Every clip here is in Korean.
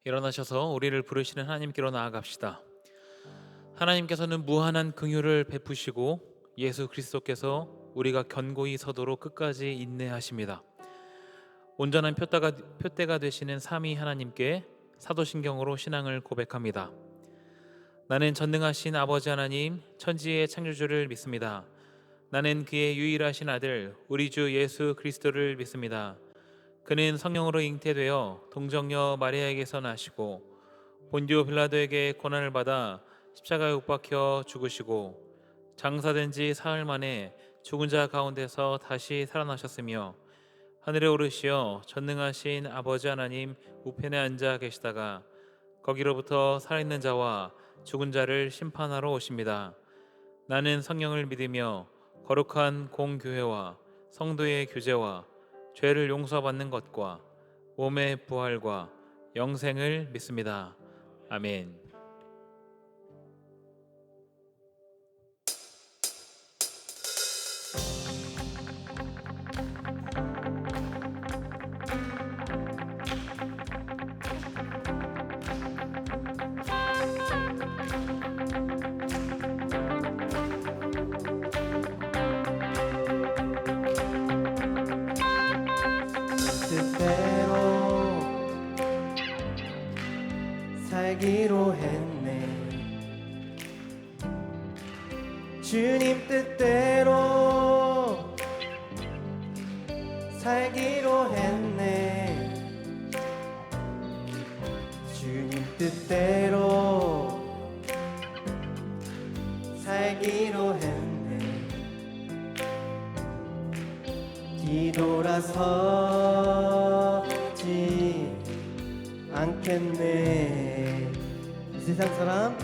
일어나셔서 우리를 부르시는 하나님께로 나아갑시다. 하나님께서는 무한한 긍휼을 베푸시고 예수 그리스도께서 우리가 견고히 서도록 끝까지 인내하십니다. 온전한 표대가 되시는 삼위 하나님께 사도신경으로 신앙을 고백합니다. 나는 전능하신 아버지 하나님, 천지의 창조주를 믿습니다. 나는 그의 유일하신 아들 우리 주 예수 그리스도를 믿습니다. 그는 성령으로 잉태되어 동정녀 마리아에게서 나시고 본디오 빌라도에게 고난을 받아 십자가에 못 박혀 죽으시고 장사된 지 사흘 만에 죽은 자 가운데서 다시 살아나셨으며 하늘에 오르시어 전능하신 아버지 하나님 우편에 앉아 계시다가 거기로부터 살아있는 자와 죽은 자를 심판하러 오십니다. 나는 성령을 믿으며 거룩한 공교회와 성도의 교제와 죄를 용서받는 것과 몸의 부활과 영생을 믿습니다. 아멘. 뜻대로 살기로 했네. 주님 뜻대로 살기로 했네. 주님 뜻대로 살기로 했네. 뒤돌아서지 않겠네. 이 세상 사람,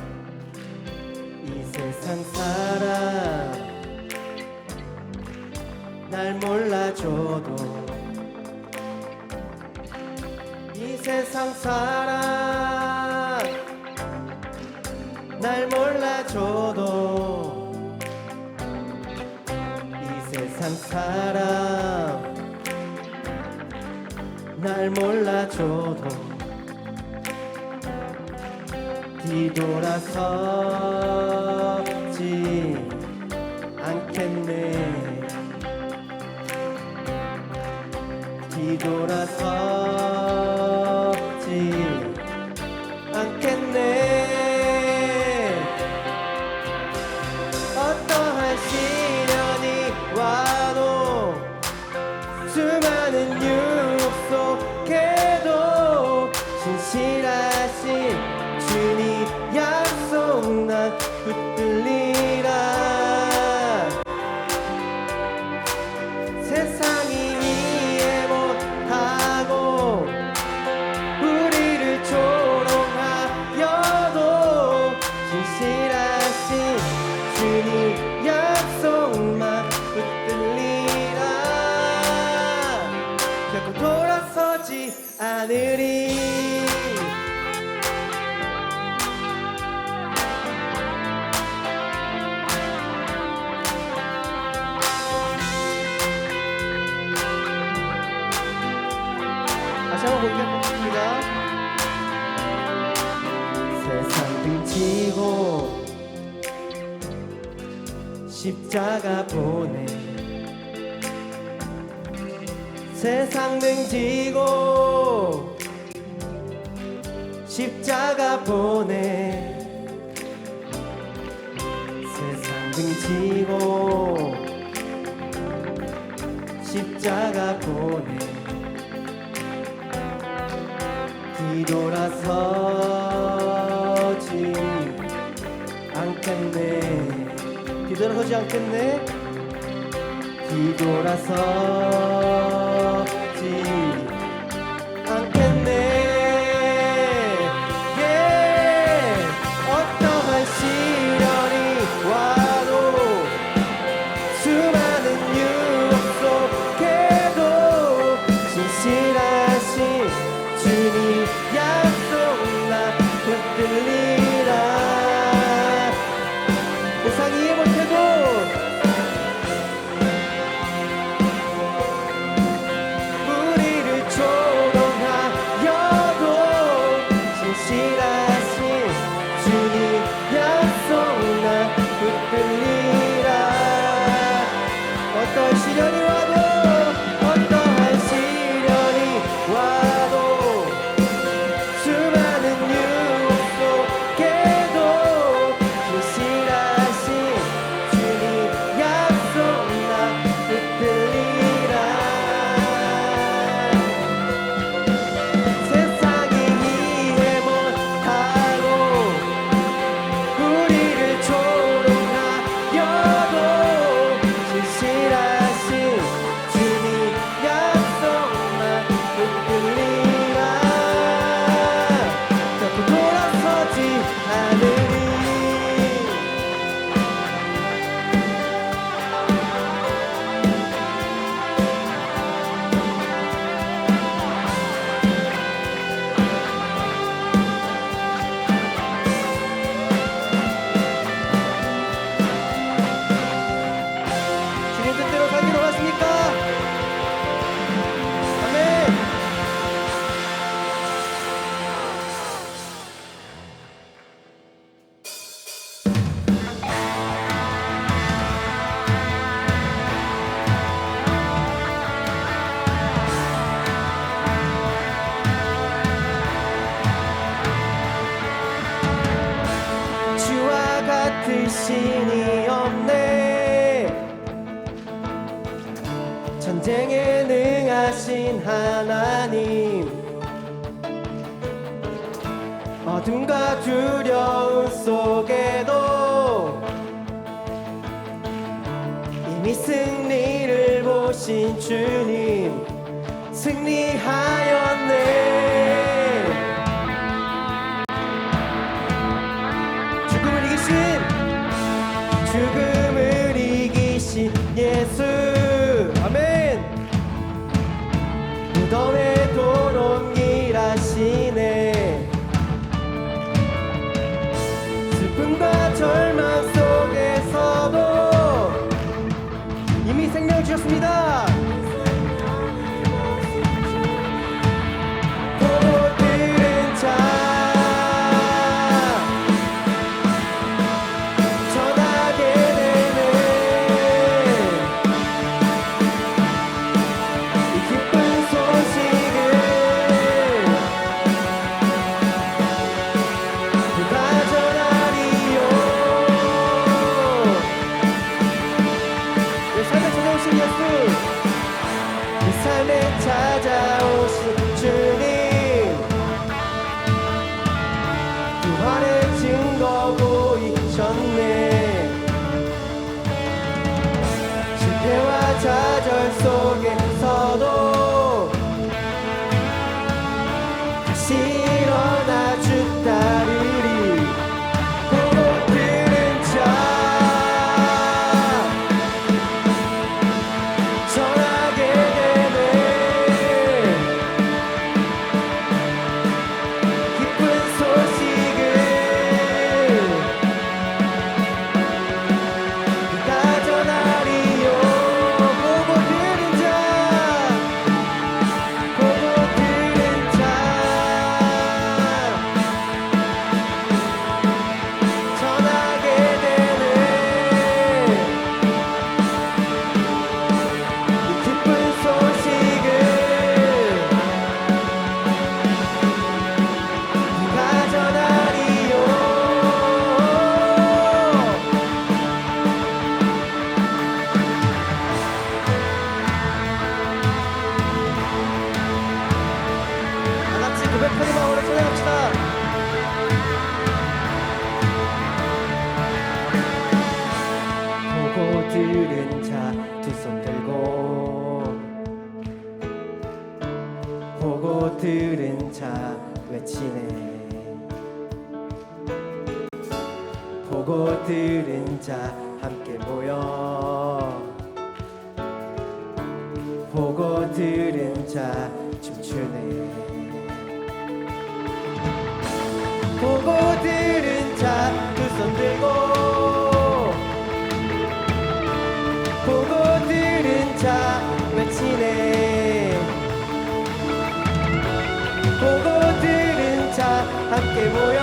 이 세상 사람 날 몰라줘도, 이 세상 사람 날 몰라줘도, 이 세상 사람 날 몰라줘도 뒤돌아서지 않겠네. 뒤돌아서지 않겠네. 어떠한 시련이 와도 수많은 유혹 속에도 신실하신 주님 약속 난 붙들리라. 세상이 이해 못하고 우리를 조롱하여도 신실하신 주님 약속만 붙들리라. 결코 돌아서지 않으리. 다시 한번 보겠습니다. 세상 등지고 십자가 보내. 세상 등지고 십자가 보내. 세상 등지고 십자가 보내. 뒤돌아서지 않겠네. 뒤돌아서지 않겠네. 뒤돌아서지 않겠네. 어떠한 시련이 와도 수많은 유혹 속에도 신실하신 주님 약속 나 붙들리라. 세상이 이해 못해도 신이 없네. 전쟁에 능하신 하나님, 어둠과 두려움 속에도 이미 승리를 보신 주님, 승리하였네. 죽음을 이기신 예수, 아멘. 무덤에 도록 일하시네. 슬픔과 절망 속에서도 이미 생명 주셨습니다. 보고 들은 자 찾아오신 주님, 부활의 증거 보이셨네. 실패와 좌절 속에서도 다시 일어나 주 따르리. 보고 들은 자 전하게 되네. 기쁜 소식을 그가 전하리요. 보고 들은 자 전하게 되네. 기쁜 소식을 그가 전하리요. 다같이 고백하는 마음으로 찬양합시다. 보고 들은 자 두 손 들고, 보고 들은 자 외치네. 보고 들은 자 함께 모여, 보고 들은 자 춤추네. 보고 들은 자 두 손 들고, 보고 들은 자 외치네. 보고 들은 자 함께 모여,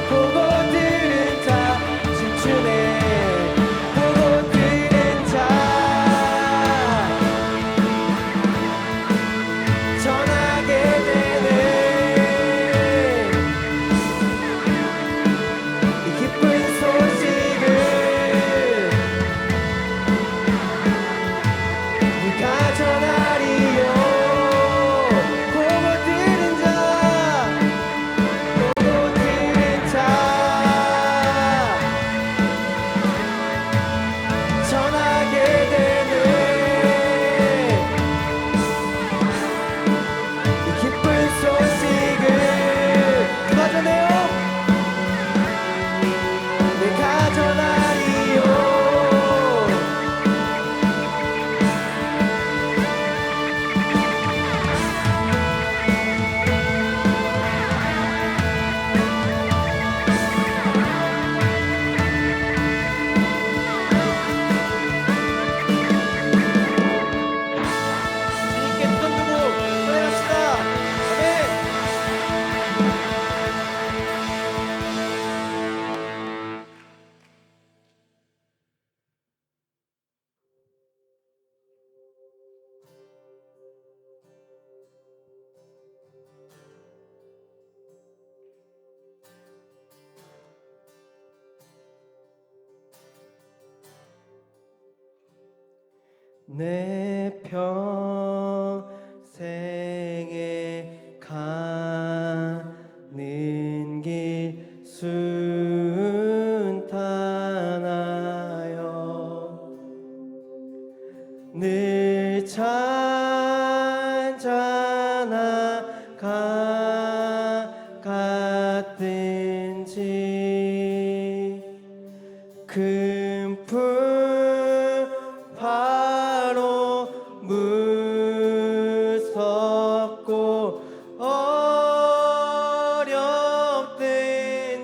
보고 들은 자 춤추네. 보고 들은 자 전하게 되네. 이 기쁜 소식을 네가 전하리요. 보고 들은 자 내 평생에 가는 길 순탄하여 늘 잔잔한 강 같든지 큰 풀 바로 무섭고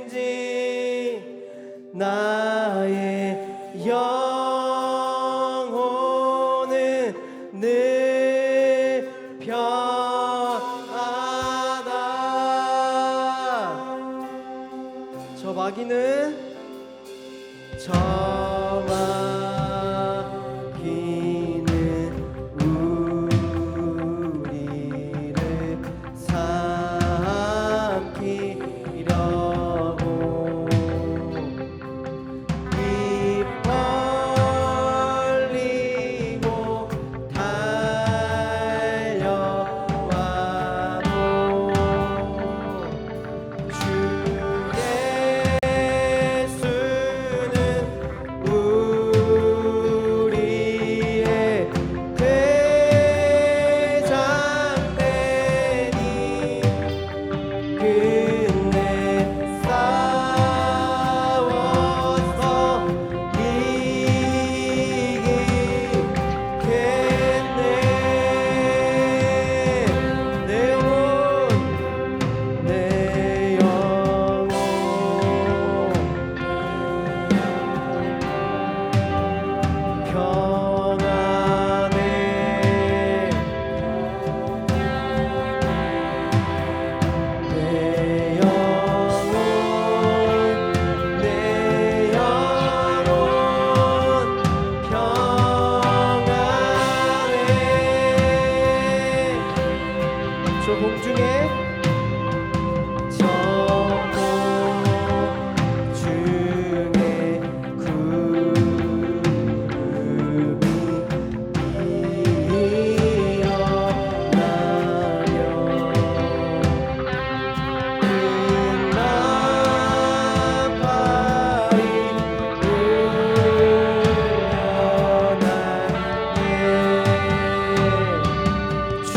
어렵든지 나의 영혼은 늘 평안하다. 저 마귀는 저 마귀는 우리를 삼키려고 입 벌리고 달려와도 주 예수는 우리의 대장되니 끝내 싸워서 이기겠네. 내 영혼 평안해. 내 영혼 평안해. 저 공중에 저 공중에 구름이 주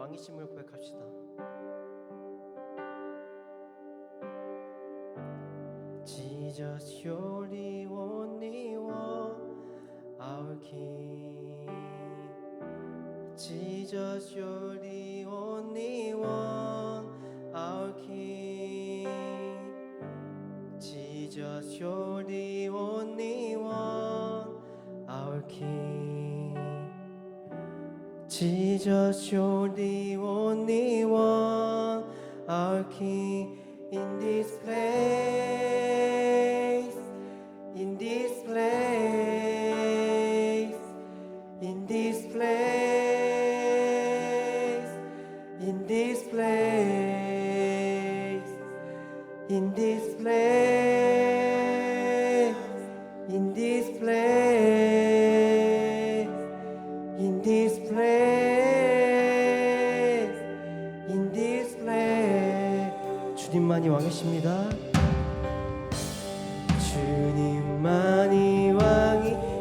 왕이심을 고백합시다. Jesus, you're the only one, our King. Jesus, you're the only one, our King. Jesus, you're the only one, our King. Jesus, you're the only one, our King. In this place, in this place, in this place, in this place, in this place, in this place, in this place, in this place. 주님만이 왕이십니다. 주님만이 왕이십니다.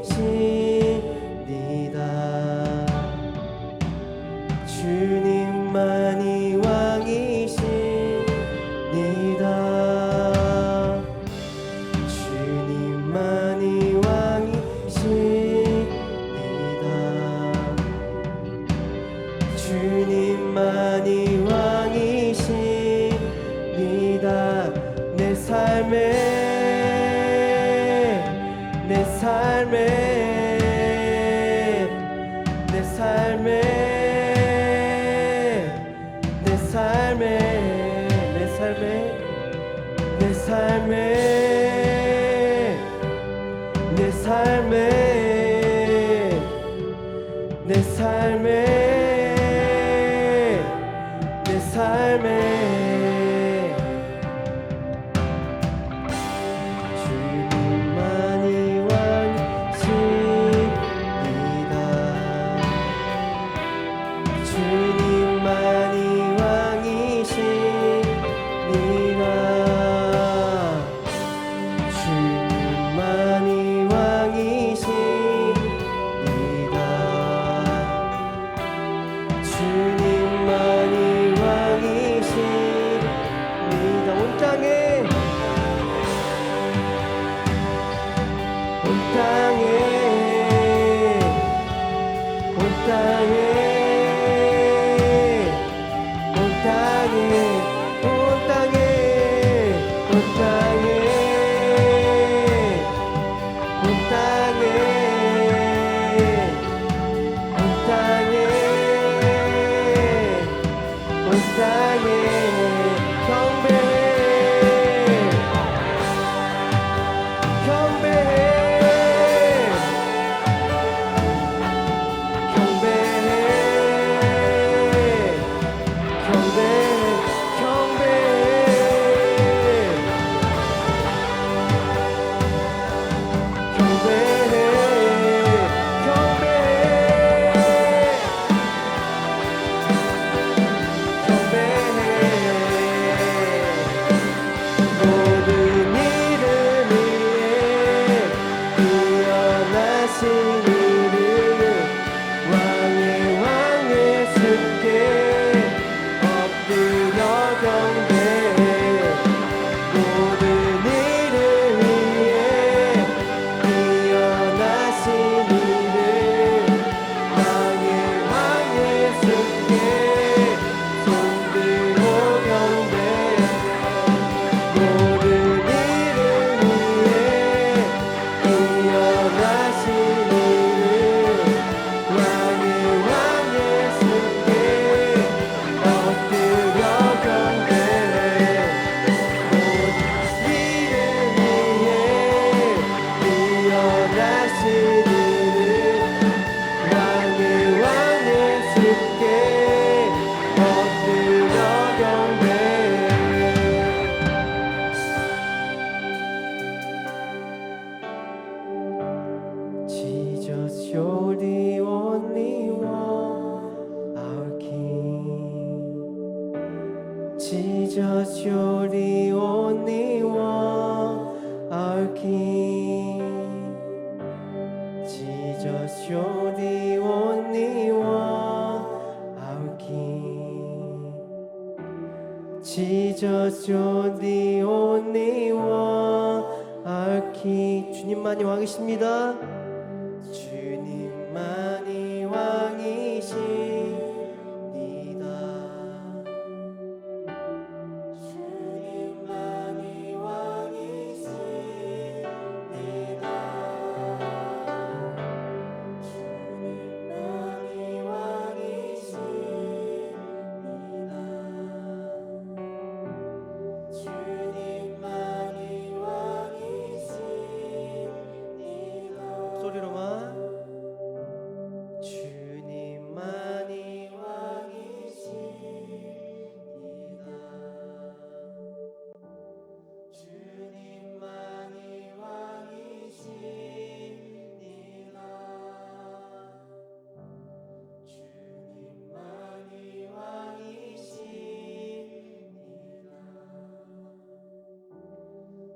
주님만이 왕이십니다. 주님만이 왕이십니다. 주님만이 왕이십니다. 내 삶에 내 삶에 내 삶에 내 삶에 내 삶에 내 삶에 내 삶에 내 삶에 내 삶에 주님만이 왕이십니다. 주님만이 왕이십니다. 주님만이 왕이십니다. 주님만이 왕이십니다. 온 땅에 온 땅에 온 땅에 온 땅에 온 땅에 온 땅에 온 땅에 온 땅에 온 땅에 경배해 경배해 경배해 You're the only one, our King. Jesus, you're the only one, our King. Jesus, you're the only one, our King. Jesus, you're the only one, our King. 주님만이 왕이십니다. 주님만이 왕이십니다. 주님만이 왕이십니다. 주님만이 왕이십니다. 주님만이 왕이십니다. 목소리로만. 주님만이 왕이십니다. 주님만이 왕이십니다. 주님만이 왕이십니다.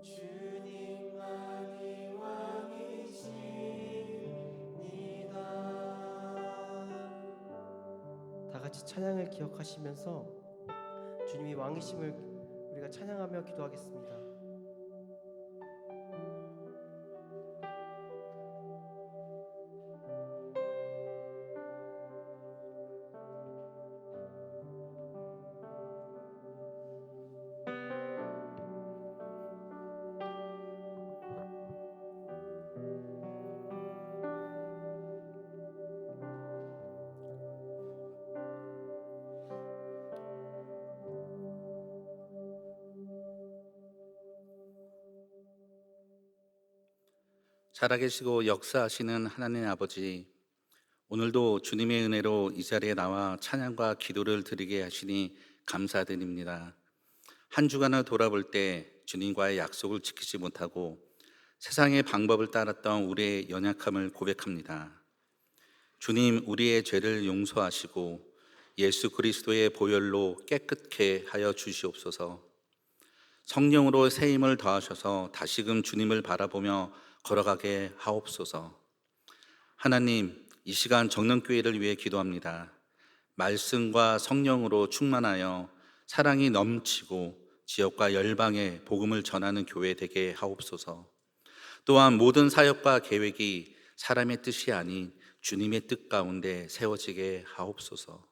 주님만이 왕이십니다. 다 같이 찬양을 기억하시면서 주님이 왕이심을 우리가 찬양하며 기도하겠습니다. 살아계시고 역사하시는 하나님 아버지, 오늘도 주님의 은혜로 이 자리에 나와 찬양과 기도를 드리게 하시니 감사드립니다. 한 주간을 돌아볼 때 주님과의 약속을 지키지 못하고 세상의 방법을 따랐던 우리의 연약함을 고백합니다. 주님, 우리의 죄를 용서하시고 예수 그리스도의 보혈로 깨끗게 하여 주시옵소서. 성령으로 새 힘을 더하셔서 다시금 주님을 바라보며 걸어가게 하옵소서. 하나님, 이 시간 정릉교회를 위해 기도합니다. 말씀과 성령으로 충만하여 사랑이 넘치고 지역과 열방에 복음을 전하는 교회 되게 하옵소서. 또한 모든 사역과 계획이 사람의 뜻이 아닌 주님의 뜻 가운데 세워지게 하옵소서.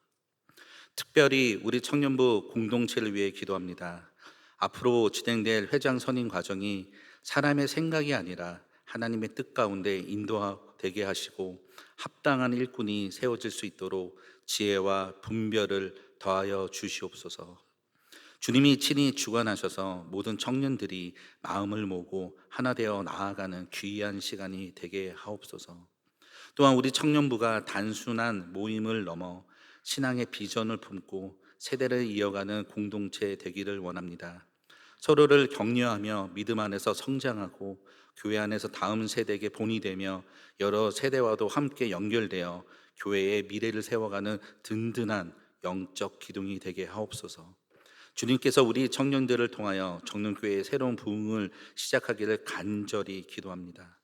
특별히 우리 청년부 공동체를 위해 기도합니다. 앞으로 진행될 회장 선임 과정이 사람의 생각이 아니라 하나님의 뜻 가운데 인도되게 하시고 합당한 일꾼이 세워질 수 있도록 지혜와 분별을 더하여 주시옵소서. 주님이 친히 주관하셔서 모든 청년들이 마음을 모으고 하나 되어 나아가는 귀한 시간이 되게 하옵소서. 또한 우리 청년부가 단순한 모임을 넘어 신앙의 비전을 품고 세대를 이어가는 공동체 되기를 원합니다. 서로를 격려하며 믿음 안에서 성장하고 교회 안에서 다음 세대에게 본이 되며 여러 세대와도 함께 연결되어 교회의 미래를 세워가는 든든한 영적 기둥이 되게 하옵소서. 주님께서 우리 청년들을 통하여 정릉교회의 새로운 부흥을 시작하기를 간절히 기도합니다.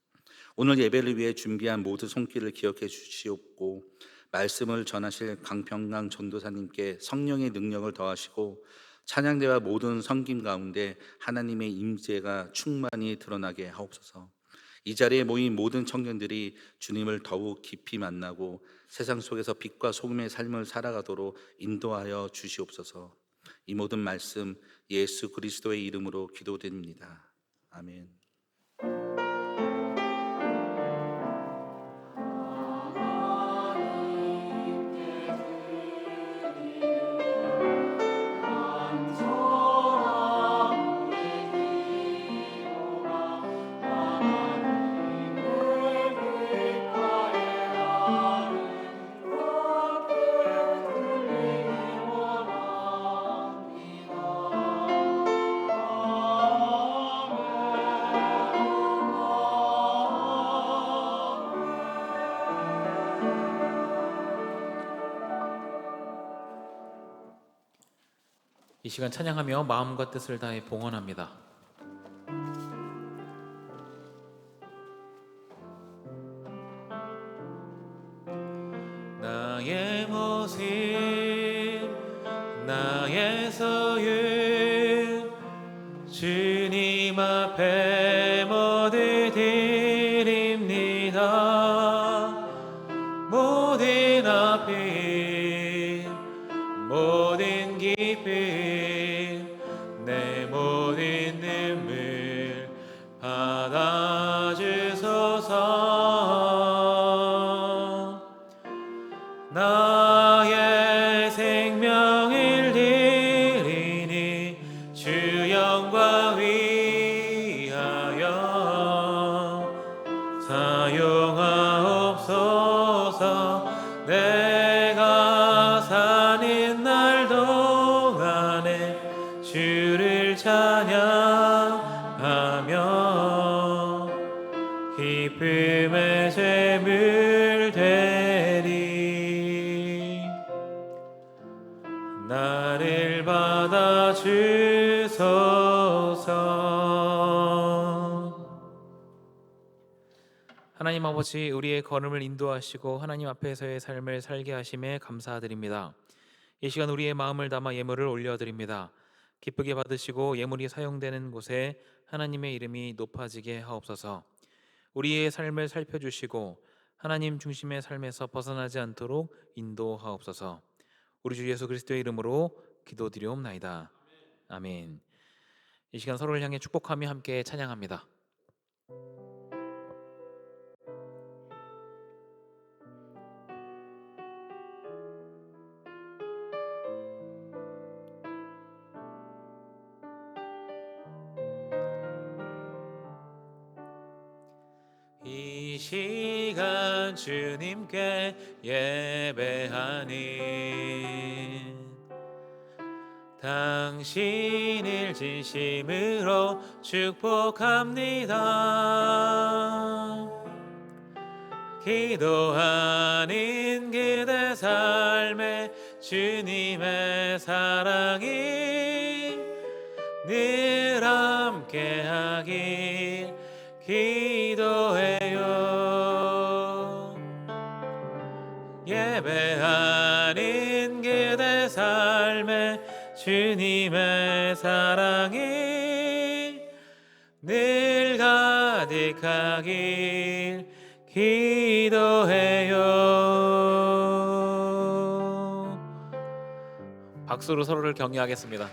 오늘 예배를 위해 준비한 모든 손길을 기억해 주시옵고 말씀을 전하실 강평강 전도사님께 성령의 능력을 더하시고 찬양대와 모든 섬김 가운데 하나님의 임재가 충만히 드러나게 하옵소서. 이 자리에 모인 모든 청년들이 주님을 더욱 깊이 만나고 세상 속에서 빛과 소금의 삶을 살아가도록 인도하여 주시옵소서. 이 모든 말씀 예수 그리스도의 이름으로 기도드립니다. 아멘. 이 시간 찬양하며 마음과 뜻을 다해 봉헌합니다. 나의 모습, 나의 소유, 드립니다. 모든 아픔, 모든 기쁨, 내 모든 눈물 받아주소서. 나의 생명을 드리니 주 영광 위하여 사용하옵소서. 내가 사는 날 동안에 주를 찬양하며 기쁨의 제물 되리. 나를 받아 주소서. 하나님 아버지, 우리의 걸음을 인도하시고 하나님 앞에서의 삶을 살게 하심에 감사드립니다. 이 시간 우리의 마음을 담아 예물을 올려드립니다. 기쁘게 받으시고 예물이 사용되는 곳에 하나님의 이름이 높아지게 하옵소서. 우리의 삶을 살펴주시고 하나님 중심의 삶에서 벗어나지 않도록 인도하옵소서. 우리 주 예수 그리스도의 이름으로 기도드리옵나이다. 아멘. 이 시간 서로를 향해 축복하며 함께 찬양합니다. 이 시간 주님께 예배하니 당신을 진심으로 축복합니다. 기도하는 그대 삶에 주님의 사랑이 늘 함께하길 기도해요. 예배하는 그대 삶에 주님의 사랑이 늘 가득하길 기도해요. 박수로 서로를 격려하겠습니다.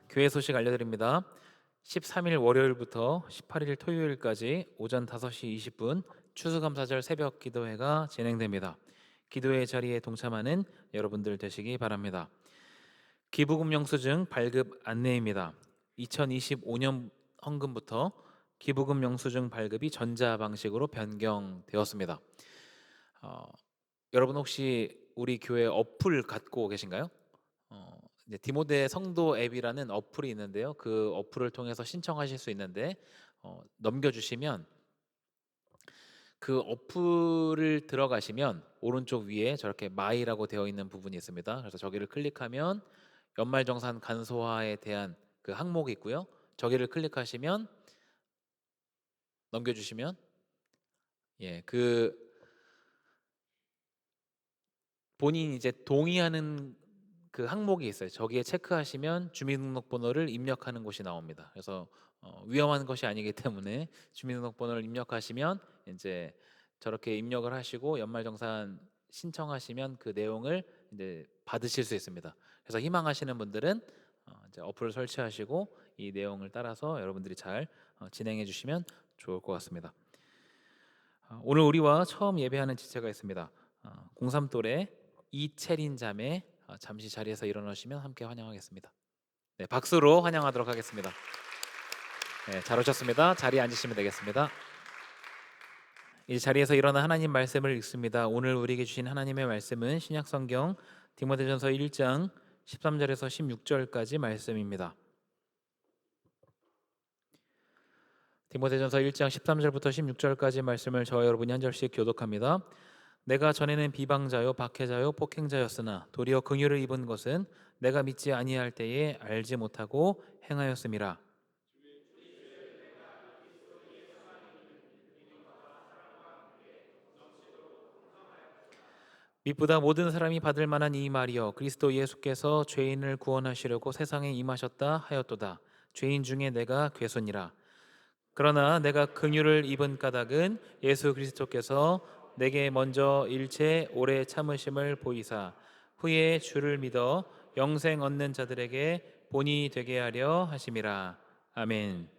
교회 소식 알려드립니다. 13일 월요일부터 18일 토요일까지 오전 5시 20분 추수감사절 새벽 기도회가 진행됩니다. 기도회 자리에 동참하는 여러분들 되시기 바랍니다. 기부금 영수증 발급 안내입니다. 2025년 헌금부터 기부금 영수증 발급이 전자 방식으로 변경되었습니다. 여러분 혹시 우리 교회 어플 갖고 계신가요? 디모데 성도 앱이라는 어플이 있는데요. 그 어플을 통해서 신청하실 수 있는데 넘겨주시면 그 어플을 들어가시면 오른쪽 위에 저렇게 마이라고 되어 있는 부분이 있습니다. 그래서 저기를 클릭하면 연말정산 간소화에 대한 그 항목이 있고요. 저기를 클릭하시면 넘겨주시면 그 본인이 이제 동의하는 그 항목이 있어요. 저기에 체크하시면 주민등록번호를 입력하는 곳이 나옵니다. 그래서 위험한 것이 아니기 때문에 주민등록번호를 입력하시면 이제 저렇게 입력을 하시고 연말정산 신청하시면 그 내용을 이제 받으실 수 있습니다. 그래서 희망하시는 분들은 이제 어플을 설치하시고 이 내용을 따라서 여러분들이 잘 진행해 주시면 좋을 것 같습니다. 오늘 우리와 처음 예배하는 지체가 있습니다. 03또래 이채린 자매, 잠시 자리에서 일어나시면 함께 환영하겠습니다. 네, 박수로 환영하도록 하겠습니다. 네, 잘 오셨습니다. 자리에 앉으시면 되겠습니다. 이 자리에서 일어나 하나님 말씀을 읽습니다. 오늘 우리에게 주신 하나님의 말씀은 신약성경 디모데전서 1장 13절에서 16절까지 말씀입니다. 디모데전서 1장 13절부터 16절까지 말씀을 저와 여러분이 한 절씩 교독합니다. 내가 전에는 비방자요 박해자요 폭행자였으나 도리어 긍휼을 입은 것은 내가 믿지 아니할 때에 알지 못하고 행하였음이라. 믿보다 모든 사람이 받을 만한 이 말이여 그리스도 예수께서 죄인을 구원하시려고 세상에 임하셨다 하였도다. 죄인 중에 내가 괴손이라. 그러나 내가 긍휼을 입은 까닭은 예수 그리스도께서 내게 먼저 일체 오래 참으심을 보이사 후에 주를 믿어 영생 얻는 자들에게 본이 되게 하려 하심이라. 아멘.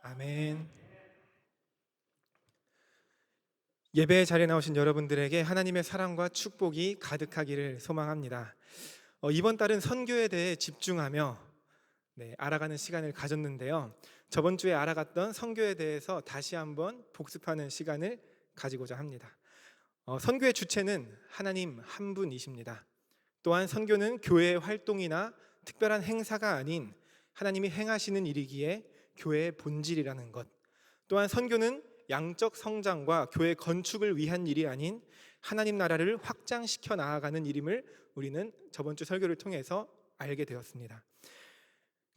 아멘. 예배의 자리에 나오신 여러분들에게 하나님의 사랑과 축복이 가득하기를 소망합니다. 이번 달은 선교에 대해 집중하며 알아가는 시간을 가졌는데요. 저번 주에 알아갔던 선교에 대해서 다시 한번 복습하는 시간을 가지고자 합니다. 선교의 주체는 하나님 한 분이십니다. 또한 선교는 교회의 활동이나 특별한 행사가 아닌 하나님이 행하시는 일이기에 교회의 본질이라는 것, 또한 선교는 양적 성장과 교회 건축을 위한 일이 아닌 하나님 나라를 확장시켜 나아가는 일임을 우리는 저번 주 설교를 통해서 알게 되었습니다.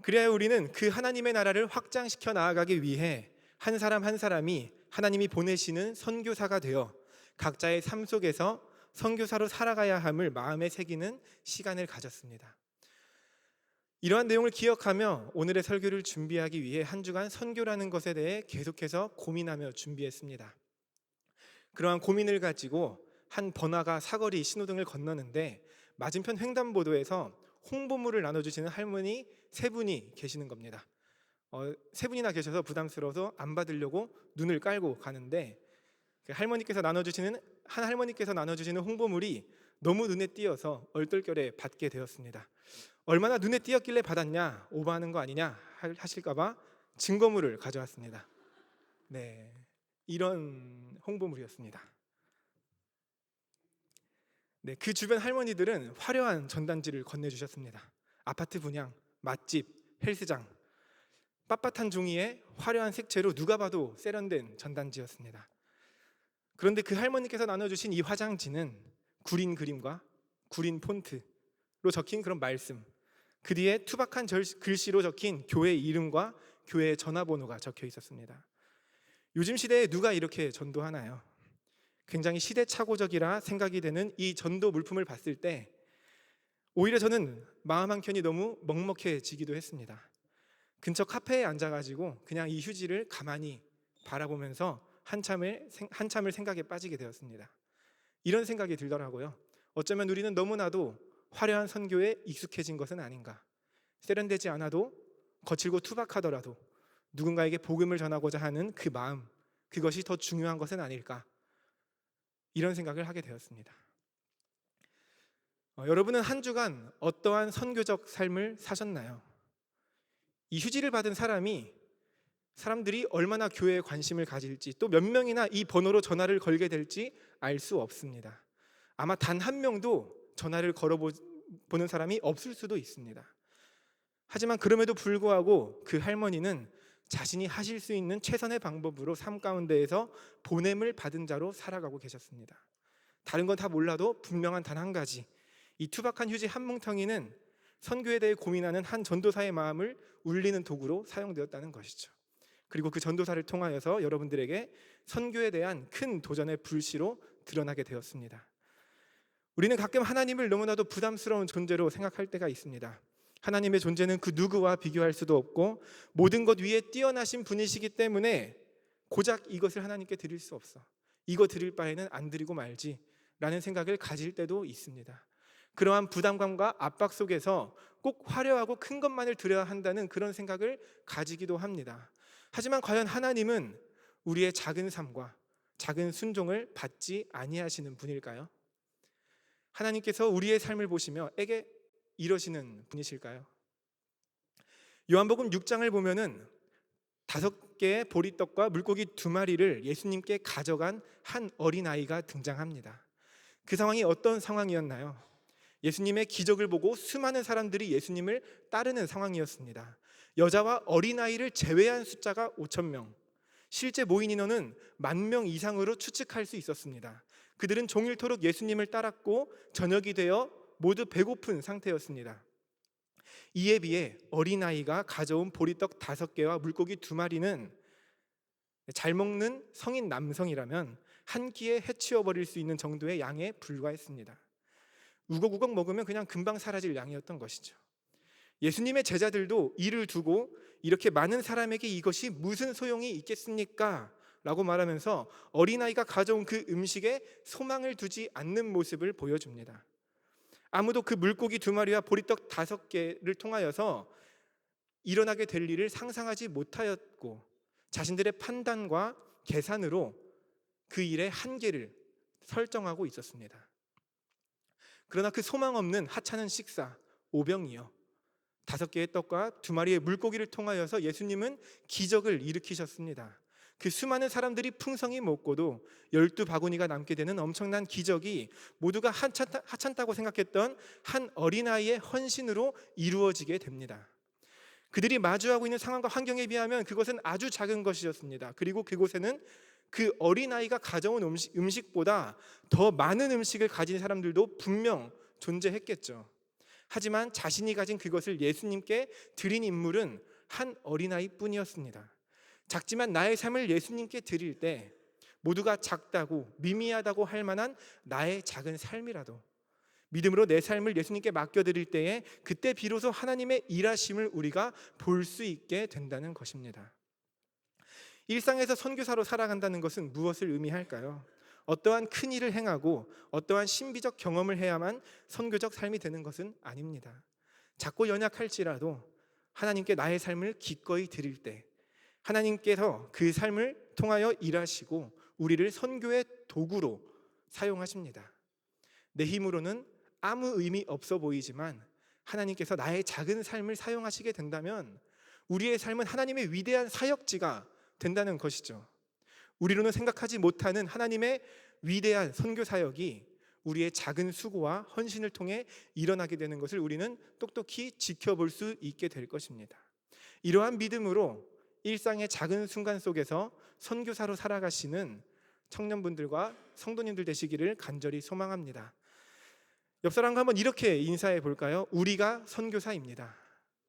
그래야 우리는 그 하나님의 나라를 확장시켜 나아가기 위해 한 사람 한 사람이 하나님이 보내시는 선교사가 되어 각자의 삶 속에서 선교사로 살아가야 함을 마음에 새기는 시간을 가졌습니다. 이러한 내용을 기억하며 오늘의 설교를 준비하기 위해 한 주간 선교라는 것에 대해 계속해서 고민하며 준비했습니다. 그러한 고민을 가지고 한 번화가 사거리 신호등을 건너는데 맞은편 횡단보도에서 홍보물을 나눠주시는 할머니 세 분이 계시는 겁니다. 세 분이나 계셔서 부담스러워서 안 받으려고 눈을 깔고 가는데 한 할머니께서 나눠주시는 홍보물이 너무 눈에 띄어서 얼떨결에 받게 되었습니다. 얼마나 눈에 띄었길래 받았냐, 오버하는 거 아니냐 하실까봐 증거물을 가져왔습니다. 이런 홍보물이었습니다. 네, 그 주변 할머니들은 화려한 전단지를 건네주셨습니다. 아파트 분양, 맛집, 헬스장, 빳빳한 종이에 화려한 색채로 누가 봐도 세련된 전단지였습니다. 그런데 그 할머니께서 나눠주신 이 화장지는 구린 그림과 구린 폰트로 적힌 그런 말씀, 그 뒤에 투박한 글씨로 적힌 교회 이름과 교회 전화번호가 적혀 있었습니다. 요즘 시대에 누가 이렇게 전도하나요? 굉장히 시대착오적이라 생각이 되는 이 전도 물품을 봤을 때 오히려 저는 마음 한켠이 너무 먹먹해지기도 했습니다. 근처 카페에 앉아가지고 그냥 이 휴지를 가만히 바라보면서 한참을 생각에 빠지게 되었습니다. 이런 생각이 들더라고요. 어쩌면 우리는 너무나도 화려한 선교에 익숙해진 것은 아닌가. 세련되지 않아도 거칠고 투박하더라도 누군가에게 복음을 전하고자 하는 그 마음, 그것이 더 중요한 것은 아닐까. 이런 생각을 하게 되었습니다. 여러분은 한 주간 어떠한 선교적 삶을 사셨나요? 이 휴지를 받은 사람들이 얼마나 교회에 관심을 가질지, 또 몇 명이나 이 번호로 전화를 걸게 될지 알 수 없습니다. 아마 단 한 명도 전화를 걸어보는 사람이 없을 수도 있습니다. 하지만 그럼에도 불구하고 그 할머니는 자신이 하실 수 있는 최선의 방법으로 삶 가운데에서 보냄을 받은 자로 살아가고 계셨습니다. 다른 건 다 몰라도 분명한 단 한 가지, 이 투박한 휴지 한 뭉텅이는 선교에 대해 고민하는 한 전도사의 마음을 울리는 도구로 사용되었다는 것이죠. 그리고 그 전도사를 통하여서 여러분들에게 선교에 대한 큰 도전의 불씨로 드러나게 되었습니다. 우리는 가끔 하나님을 너무나도 부담스러운 존재로 생각할 때가 있습니다. 하나님의 존재는 그 누구와 비교할 수도 없고 모든 것 위에 뛰어나신 분이시기 때문에 고작 이것을 하나님께 드릴 수 없어, 이거 드릴 바에는 안 드리고 말지 라는 생각을 가질 때도 있습니다. 그러한 부담감과 압박 속에서 꼭 화려하고 큰 것만을 드려야 한다는 그런 생각을 가지기도 합니다. 하지만 과연 하나님은 우리의 작은 삶과 작은 순종을 받지 아니하시는 분일까요? 하나님께서 우리의 삶을 보시며 에게 이러시는 분이실까요? 요한복음 6장을 보면은 5개의 보리떡과 물고기 2마리를 예수님께 가져간 한 어린아이가 등장합니다. 그 상황이 어떤 상황이었나요? 예수님의 기적을 보고 수많은 사람들이 예수님을 따르는 상황이었습니다. 여자와 어린아이를 제외한 숫자가 5,000명, 실제 모인 인원은 10,000명 이상으로 추측할 수 있었습니다. 그들은 종일토록 예수님을 따랐고 저녁이 되어 모두 배고픈 상태였습니다. 이에 비해 어린아이가 가져온 보리떡 5개와 물고기 2마리는 잘 먹는 성인 남성이라면 한 끼에 해치워버릴 수 있는 정도의 양에 불과했습니다. 우걱우걱 먹으면 그냥 금방 사라질 양이었던 것이죠. 예수님의 제자들도 이를 두고 이렇게 많은 사람에게 이것이 무슨 소용이 있겠습니까? 라고 말하면서 어린아이가 가져온 그 음식에 소망을 두지 않는 모습을 보여줍니다. 아무도 그 물고기 2마리와 보리떡 5개를 통하여서 일어나게 될 일을 상상하지 못하였고 자신들의 판단과 계산으로 그 일의 한계를 설정하고 있었습니다. 그러나 그 소망 없는 하찮은 식사, 오병이어 5개의 떡과 2마리의 물고기를 통하여서 예수님은 기적을 일으키셨습니다. 그 수많은 사람들이 풍성히 먹고도 12바구니가 남게 되는 엄청난 기적이 모두가 하찮다고 생각했던 한 어린아이의 헌신으로 이루어지게 됩니다. 그들이 마주하고 있는 상황과 환경에 비하면 그것은 아주 작은 것이었습니다. 그리고 그곳에는 그 어린아이가 가져온 음식보다 더 많은 음식을 가진 사람들도 분명 존재했겠죠. 하지만 자신이 가진 그것을 예수님께 드린 인물은 한 어린아이뿐이었습니다. 작지만 나의 삶을 예수님께 드릴 때 모두가 작다고 미미하다고 할 만한 나의 작은 삶이라도 믿음으로 내 삶을 예수님께 맡겨드릴 때에 그때 비로소 하나님의 일하심을 우리가 볼 수 있게 된다는 것입니다. 일상에서 선교사로 살아간다는 것은 무엇을 의미할까요? 어떠한 큰 일을 행하고 어떠한 신비적 경험을 해야만 선교적 삶이 되는 것은 아닙니다. 작고 연약할지라도 하나님께 나의 삶을 기꺼이 드릴 때 하나님께서 그 삶을 통하여 일하시고 우리를 선교의 도구로 사용하십니다. 내 힘으로는 아무 의미 없어 보이지만 하나님께서 나의 작은 삶을 사용하시게 된다면 우리의 삶은 하나님의 위대한 사역지가 된다는 것이죠. 우리로는 생각하지 못하는 하나님의 위대한 선교 사역이 우리의 작은 수고와 헌신을 통해 일어나게 되는 것을 우리는 똑똑히 지켜볼 수 있게 될 것입니다. 이러한 믿음으로 일상의 작은 순간 속에서 선교사로 살아가시는 청년분들과 성도님들 되시기를 간절히 소망합니다. 옆 사람과 한번 이렇게 인사해 볼까요? 우리가 선교사입니다.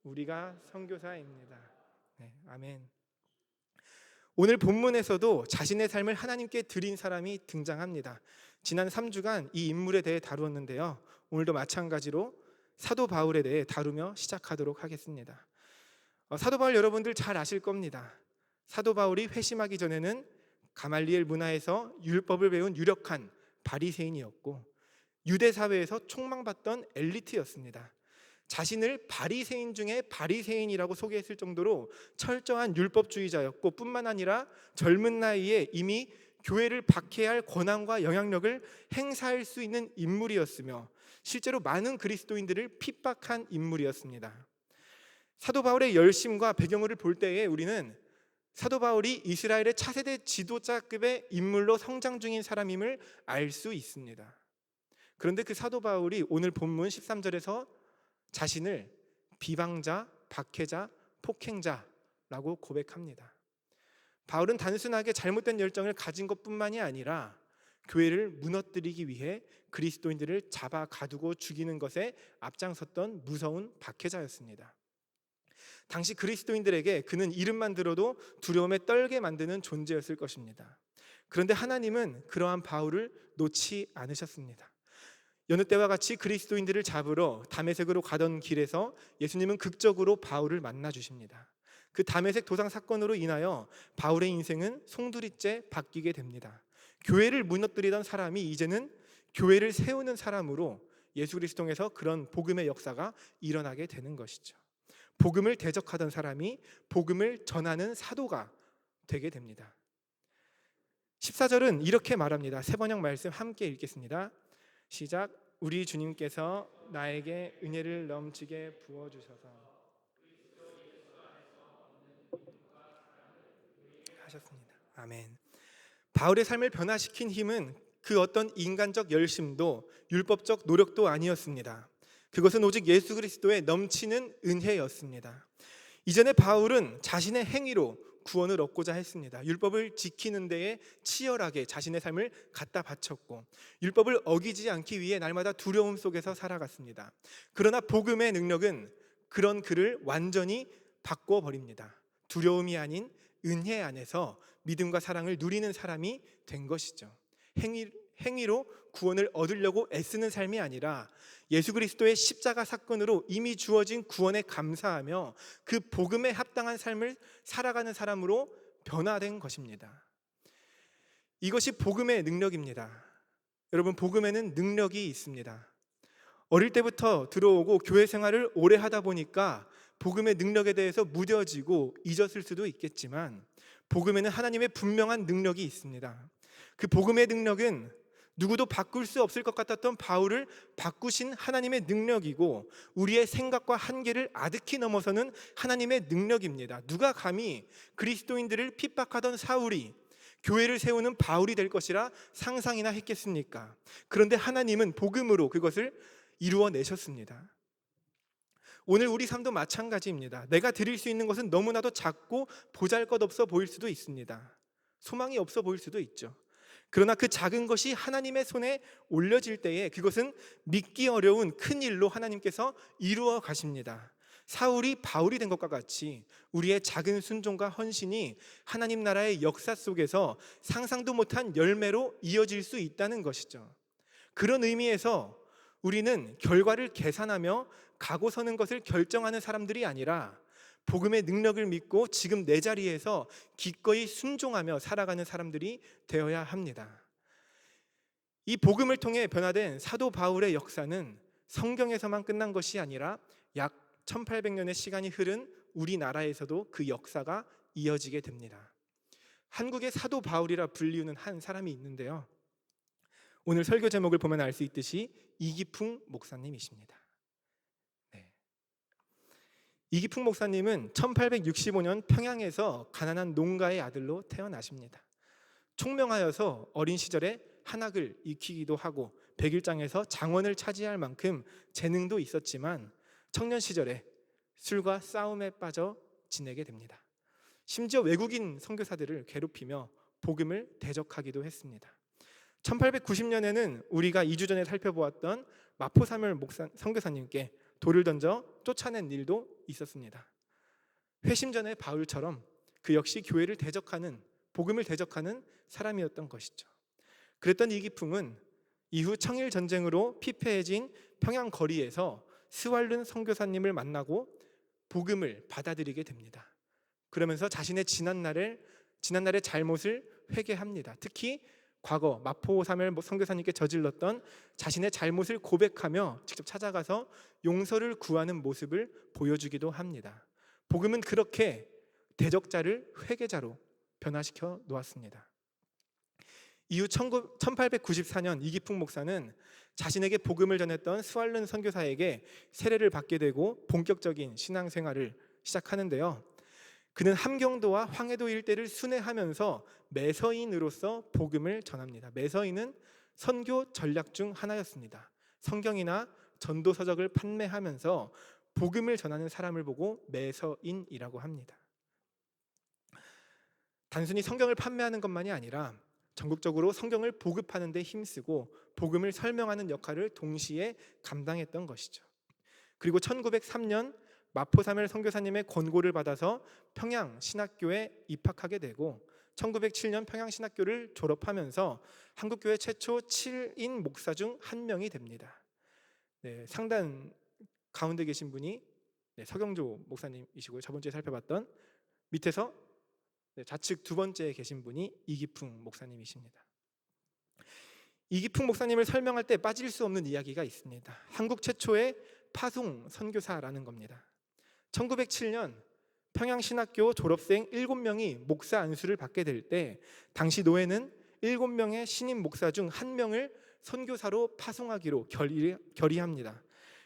우리가 선교사입니다. 네, 아멘. 오늘 본문에서도 자신의 삶을 하나님께 드린 사람이 등장합니다. 지난 3주간 이 인물에 대해 다루었는데요. 오늘도 마찬가지로 사도 바울에 대해 다루며 시작하도록 하겠습니다. 사도 바울 여러분들 잘 아실 겁니다. 사도 바울이 회심하기 전에는 가말리엘 문화에서 율법을 배운 유력한 바리새인이었고 유대 사회에서 촉망받던 엘리트였습니다. 자신을 바리새인 중에 바리새인이라고 소개했을 정도로 철저한 율법주의자였고 뿐만 아니라 젊은 나이에 이미 교회를 박해할 권한과 영향력을 행사할 수 있는 인물이었으며 실제로 많은 그리스도인들을 핍박한 인물이었습니다. 사도 바울의 열심과 배경을 볼 때에 우리는 사도 바울이 이스라엘의 차세대 지도자급의 인물로 성장 중인 사람임을 알 수 있습니다. 그런데 그 사도 바울이 오늘 본문 13절에서 자신을 비방자, 박해자, 폭행자라고 고백합니다. 바울은 단순하게 잘못된 열정을 가진 것뿐만이 아니라 교회를 무너뜨리기 위해 그리스도인들을 잡아 가두고 죽이는 것에 앞장섰던 무서운 박해자였습니다. 당시 그리스도인들에게 그는 이름만 들어도 두려움에 떨게 만드는 존재였을 것입니다. 그런데 하나님은 그러한 바울을 놓지 않으셨습니다. 여느 때와 같이 그리스도인들을 잡으러 다메섹으로 가던 길에서 예수님은 극적으로 바울을 만나 주십니다. 그 다메섹 도상 사건으로 인하여 바울의 인생은 송두리째 바뀌게 됩니다. 교회를 무너뜨리던 사람이 이제는 교회를 세우는 사람으로 예수 그리스도 통해서 그런 복음의 역사가 일어나게 되는 것이죠. 복음을 대적하던 사람이 복음을 전하는 사도가 되게 됩니다. 14절은 이렇게 말합니다. 세 번역 말씀 함께 읽겠습니다. 시작. 우리 주님께서 나에게 은혜를 넘치게 부어주셔서 하셨습니다. 아멘. 바울의 삶을 변화시킨 힘은 그 어떤 인간적 열심도 율법적 노력도 아니었습니다. 그것은 오직 예수 그리스도의 넘치는 은혜였습니다. 이전에 바울은 자신의 행위로 구원을 얻고자 했습니다. 율법을 지키는 데에 치열하게 자신의 삶을 갖다 바쳤고 율법을 어기지 않기 위해 날마다 두려움 속에서 살아갔습니다. 그러나 복음의 능력은 그런 그를 완전히 바꿔버립니다. 두려움이 아닌 은혜 안에서 믿음과 사랑을 누리는 사람이 된 것이죠. 행위로 구원을 얻으려고 애쓰는 삶이 아니라 예수 그리스도의 십자가 사건으로 이미 주어진 구원에 감사하며 그 복음에 합당한 삶을 살아가는 사람으로 변화된 것입니다. 이것이 복음의 능력입니다. 여러분, 복음에는 능력이 있습니다. 어릴 때부터 들어오고 교회 생활을 오래 하다 보니까 복음의 능력에 대해서 무뎌지고 잊었을 수도 있겠지만 복음에는 하나님의 분명한 능력이 있습니다. 그 복음의 능력은 누구도 바꿀 수 없을 것 같았던 바울을 바꾸신 하나님의 능력이고 우리의 생각과 한계를 아득히 넘어서는 하나님의 능력입니다. 누가 감히 그리스도인들을 핍박하던 사울이 교회를 세우는 바울이 될 것이라 상상이나 했겠습니까? 그런데 하나님은 복음으로 그것을 이루어내셨습니다. 오늘 우리 삶도 마찬가지입니다. 내가 드릴 수 있는 것은 너무나도 작고 보잘것없어 보일 수도 있습니다. 소망이 없어 보일 수도 있죠. 그러나 그 작은 것이 하나님의 손에 올려질 때에 그것은 믿기 어려운 큰 일로 하나님께서 이루어 가십니다. 사울이 바울이 된 것과 같이 우리의 작은 순종과 헌신이 하나님 나라의 역사 속에서 상상도 못한 열매로 이어질 수 있다는 것이죠. 그런 의미에서 우리는 결과를 계산하며 가고 서는 것을 결정하는 사람들이 아니라 복음의 능력을 믿고 지금 내 자리에서 기꺼이 순종하며 살아가는 사람들이 되어야 합니다. 이 복음을 통해 변화된 사도 바울의 역사는 성경에서만 끝난 것이 아니라 약 1800년의 시간이 흐른 우리나라에서도 그 역사가 이어지게 됩니다. 한국의 사도 바울이라 불리우는 한 사람이 있는데요. 오늘 설교 제목을 보면 알 수 있듯이 이기풍 목사님이십니다. 이기풍 목사님은 1865년 평양에서 가난한 농가의 아들로 태어나십니다. 총명하여서 어린 시절에 한학을 익히기도 하고 백일장에서 장원을 차지할 만큼 재능도 있었지만 청년 시절에 술과 싸움에 빠져 지내게 됩니다. 심지어 외국인 선교사들을 괴롭히며 복음을 대적하기도 했습니다. 1890년에는 우리가 2주 전에 살펴보았던 마포사멸 선교사님께 돌을 던져 쫓아낸 일도 있었습니다. 회심전의 바울처럼 그 역시 교회를 대적하는, 복음을 대적하는 사람이었던 것이죠. 그랬던 이기풍은 이후 청일전쟁으로 피폐해진 평양 거리에서 스왈른 선교사님을 만나고 복음을 받아들이게 됩니다. 그러면서 자신의 지난날의 잘못을 회개합니다. 특히 과거 마포사멸 선교사님께 저질렀던 자신의 잘못을 고백하며 직접 찾아가서 용서를 구하는 모습을 보여주기도 합니다. 복음은 그렇게 대적자를 회개자로 변화시켜 놓았습니다. 이후 1894년 이기풍 목사는 자신에게 복음을 전했던 스왈른 선교사에게 세례를 받게 되고 본격적인 신앙생활을 시작하는데요. 그는 함경도와 황해도 일대를 순회하면서 매서인으로서 복음을 전합니다. 매서인은 선교 전략 중 하나였습니다. 성경이나 전도서적을 판매하면서 복음을 전하는 사람을 보고 매서인이라고 합니다. 단순히 성경을 판매하는 것만이 아니라 전국적으로 성경을 보급하는 데 힘쓰고 복음을 설명하는 역할을 동시에 감당했던 것이죠. 그리고 1903년 마포사멸 선교사님의 권고를 받아서 평양신학교에 입학하게 되고 1907년 평양신학교를 졸업하면서 한국교회 최초 7인 목사 중 한 명이 됩니다. 상단 가운데 계신 분이 서경조 목사님이시고요. 저번 주에 살펴봤던 밑에서 좌측 두 번째에 계신 분이 이기풍 목사님이십니다. 이기풍 목사님을 설명할 때 빠질 수 없는 이야기가 있습니다. 한국 최초의 파송 선교사라는 겁니다. 1907년 평양신학교 졸업생 7명이 목사 안수를 받게 될 때 당시 노회는 7명의 신임 목사 중 1명을 선교사로 파송하기로 결의합니다.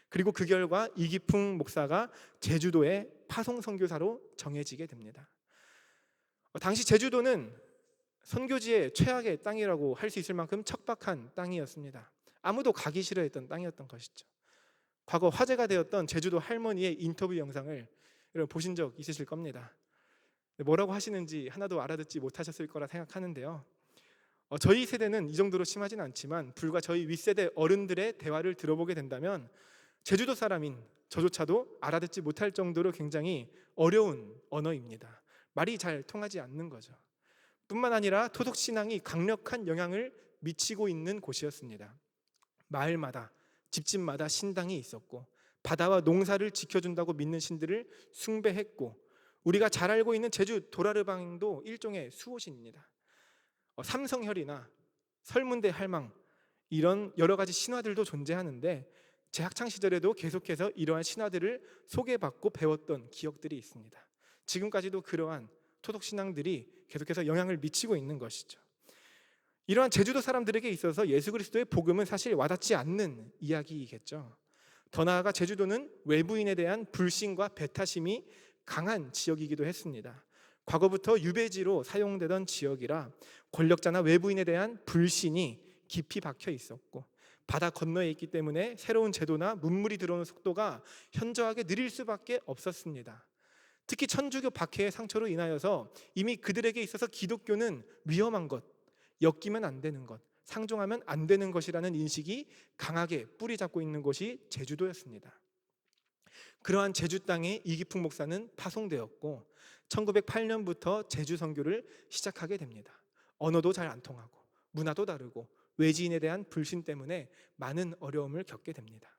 그리고 그 결과 이기풍 목사가 제주도의 파송 선교사로 정해지게 됩니다. 당시 제주도는 선교지의 최악의 땅이라고 할 수 있을 만큼 척박한 땅이었습니다. 아무도 가기 싫어했던 땅이었던 것이죠. 과거 화제가 되었던 제주도 할머니의 인터뷰 영상을 여러분 보신 적 있으실 겁니다. 뭐라고 하시는지 하나도 알아듣지 못하셨을 거라 생각하는데요. 저희 세대는 이 정도로 심하진 않지만 불과 저희 윗세대 어른들의 대화를 들어보게 된다면 제주도 사람인 저조차도 알아듣지 못할 정도로 굉장히 어려운 언어입니다. 말이 잘 통하지 않는 거죠. 뿐만 아니라 토속신앙이 강력한 영향을 미치고 있는 곳이었습니다. 마을마다 집집마다 신당이 있었고 바다와 농사를 지켜준다고 믿는 신들을 숭배했고 우리가 잘 알고 있는 제주 도라르방도 일종의 수호신입니다. 삼성혈이나 설문대 할망 이런 여러 가지 신화들도 존재하는데 제 학창 시절에도 계속해서 이러한 신화들을 소개받고 배웠던 기억들이 있습니다. 지금까지도 그러한 토속신앙들이 계속해서 영향을 미치고 있는 것이죠. 이러한 제주도 사람들에게 있어서 예수 그리스도의 복음은 사실 와닿지 않는 이야기이겠죠. 더 나아가 제주도는 외부인에 대한 불신과 배타심이 강한 지역이기도 했습니다. 과거부터 유배지로 사용되던 지역이라 권력자나 외부인에 대한 불신이 깊이 박혀 있었고 바다 건너에 있기 때문에 새로운 제도나 문물이 들어오는 속도가 현저하게 느릴 수밖에 없었습니다. 특히 천주교 박해의 상처로 인하여서 이미 그들에게 있어서 기독교는 위험한 것, 엮이면 안 되는 것, 상종하면 안 되는 것이라는 인식이 강하게 뿌리 잡고 있는 곳이 제주도였습니다. 그러한 제주 땅에 이기풍 목사는 파송되었고 1908년부터 제주 선교를 시작하게 됩니다. 언어도 잘 안 통하고 문화도 다르고 외지인에 대한 불신 때문에 많은 어려움을 겪게 됩니다.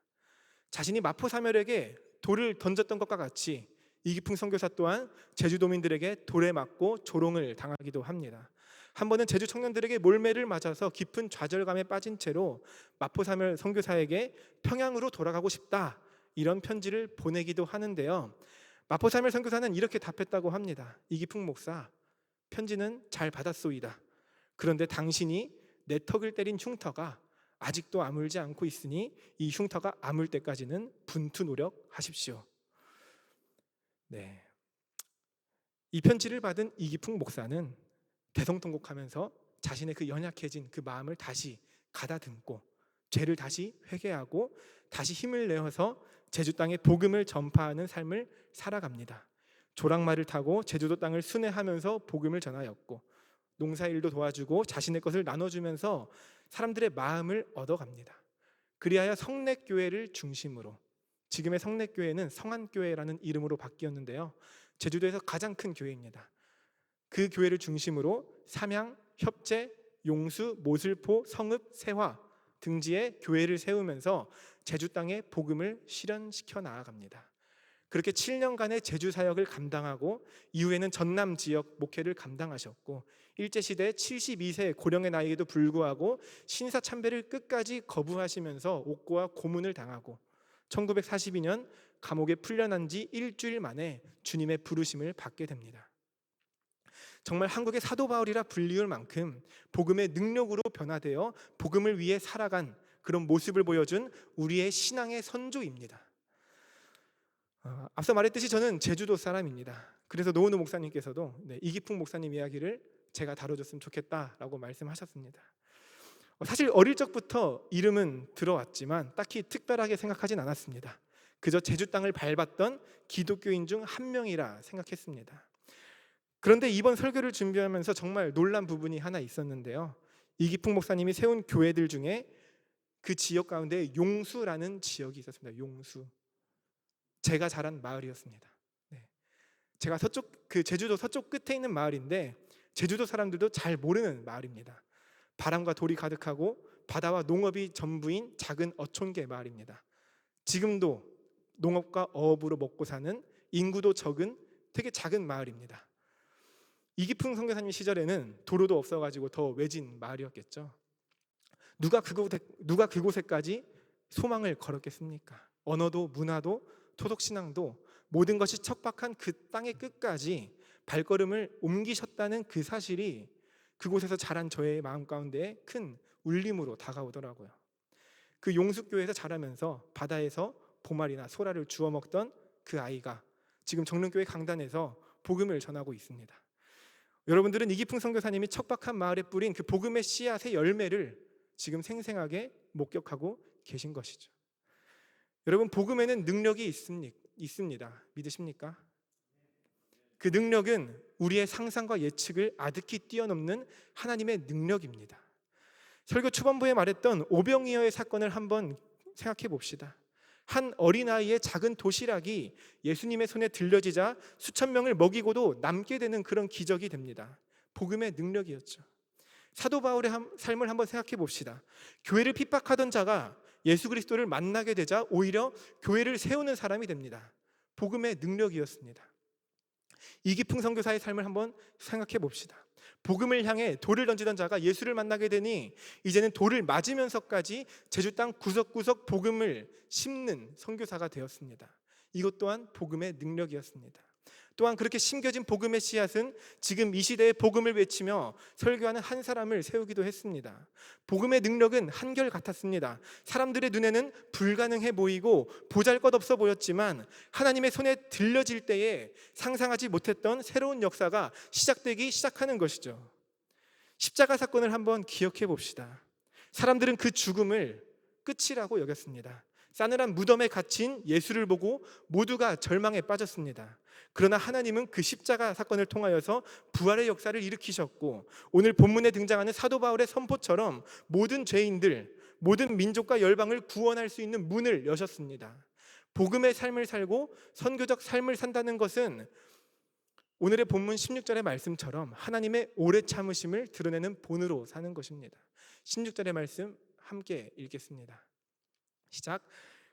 자신이 마포사멸에게 돌을 던졌던 것과 같이 이기풍 선교사 또한 제주도민들에게 돌에 맞고 조롱을 당하기도 합니다. 한 번은 제주 청년들에게 몰매를 맞아서 깊은 좌절감에 빠진 채로 마포사멸 선교사에게 평양으로 돌아가고 싶다 이런 편지를 보내기도 하는데요. 마포사멸 선교사는 이렇게 답했다고 합니다. 이기풍 목사, 편지는 잘 받았소이다. 그런데 당신이 내 턱을 때린 흉터가 아직도 아물지 않고 있으니 이 흉터가 아물 때까지는 분투 노력하십시오. 네. 이 편지를 받은 이기풍 목사는 대성통곡하면서 자신의 그 연약해진 그 마음을 다시 가다듬고 죄를 다시 회개하고 다시 힘을 내어서 제주 땅에 복음을 전파하는 삶을 살아갑니다. 조랑말을 타고 제주도 땅을 순회하면서 복음을 전하였고 농사일도 도와주고 자신의 것을 나눠주면서 사람들의 마음을 얻어갑니다. 그리하여 성례교회를 중심으로, 지금의 성례교회는 성안교회라는 이름으로 바뀌었는데요, 제주도에서 가장 큰 교회입니다. 그 교회를 중심으로 삼양, 협재, 용수, 모슬포, 성읍, 세화 등지에 교회를 세우면서 제주 땅에 복음을 실현시켜 나아갑니다. 그렇게 7년간의 제주 사역을 감당하고 이후에는 전남 지역 목회를 감당하셨고, 일제시대 72세 고령의 나이에도 불구하고 신사참배를 끝까지 거부하시면서 옥고와 고문을 당하고 1942년 감옥에 풀려난 지 일주일 만에 주님의 부르심을 받게 됩니다. 정말 한국의 사도 바울이라 불리울 만큼 복음의 능력으로 변화되어 복음을 위해 살아간 그런 모습을 보여준 우리의 신앙의 선조입니다. 앞서 말했듯이 저는 제주도 사람입니다. 그래서 노은우 목사님께서도 이기풍 목사님 이야기를 제가 다뤄줬으면 좋겠다라고 말씀하셨습니다. 사실 어릴 적부터 이름은 들어왔지만 딱히 특별하게 생각하진 않았습니다. 그저 제주 땅을 밟았던 기독교인 중 한 명이라 생각했습니다. 그런데 이번 설교를 준비하면서 정말 놀란 부분이 하나 있었는데요, 이기풍 목사님이 세운 교회들 중에 그 지역 가운데 용수라는 지역이 있었습니다. 용수, 제가 자란 마을이었습니다. 제가 제주도 서쪽 끝에 있는 마을인데 제주도 사람들도 잘 모르는 마을입니다. 바람과 돌이 가득하고 바다와 농업이 전부인 작은 어촌계 마을입니다. 지금도 농업과 어업으로 먹고 사는 인구도 적은 되게 작은 마을입니다. 이기풍 선교사님 시절에는 도로도 없어가지고 더 외진 마을이었겠죠. 누가 그곳에까지 소망을 걸었겠습니까? 언어도 문화도 토속신앙도 모든 것이 척박한 그 땅의 끝까지 발걸음을 옮기셨다는 그 사실이 그곳에서 자란 저의 마음 가운데 큰 울림으로 다가오더라고요. 그 용숙교회에서 자라면서 바다에서 보말이나 소라를 주워 먹던 그 아이가 지금 정릉교회 강단에서 복음을 전하고 있습니다. 여러분들은 이기풍 선교사님이 척박한 마을에 뿌린 그 복음의 씨앗의 열매를 지금 생생하게 목격하고 계신 것이죠. 여러분, 복음에는 능력이 있습니다. 믿으십니까? 그 능력은 우리의 상상과 예측을 아득히 뛰어넘는 하나님의 능력입니다. 설교 초반부에 말했던 오병이어의 사건을 한번 생각해 봅시다. 한 어린아이의 작은 도시락이 예수님의 손에 들려지자 수천 명을 먹이고도 남게 되는 그런 기적이 됩니다. 복음의 능력이었죠. 사도 바울의 삶을 한번 생각해 봅시다. 교회를 핍박하던 자가 예수 그리스도를 만나게 되자 오히려 교회를 세우는 사람이 됩니다. 복음의 능력이었습니다. 이기풍 선교사의 삶을 한번 생각해 봅시다. 복음을 향해 돌을 던지던 자가 예수를 만나게 되니 이제는 돌을 맞으면서까지 제주 땅 구석구석 복음을 심는 선교사가 되었습니다. 이것 또한 복음의 능력이었습니다. 또한 그렇게 심겨진 복음의 씨앗은 지금 이 시대에 복음을 외치며 설교하는 한 사람을 세우기도 했습니다. 복음의 능력은 한결같았습니다. 사람들의 눈에는 불가능해 보이고 보잘것없어 보였지만 하나님의 손에 들려질 때에 상상하지 못했던 새로운 역사가 시작하는 것이죠. 십자가 사건을 한번 기억해 봅시다. 사람들은 그 죽음을 끝이라고 여겼습니다. 싸늘한 무덤에 갇힌 예수를 보고 모두가 절망에 빠졌습니다. 그러나 하나님은 그 십자가 사건을 통하여서 부활의 역사를 일으키셨고 오늘 본문에 등장하는 사도 바울의 선포처럼 모든 죄인들, 모든 민족과 열방을 구원할 수 있는 문을 여셨습니다. 복음의 삶을 살고 선교적 삶을 산다는 것은 오늘의 본문 16절의 말씀처럼 하나님의 오래 참으심을 드러내는 본으로 사는 것입니다. 16절의 말씀 함께 읽겠습니다. 시작.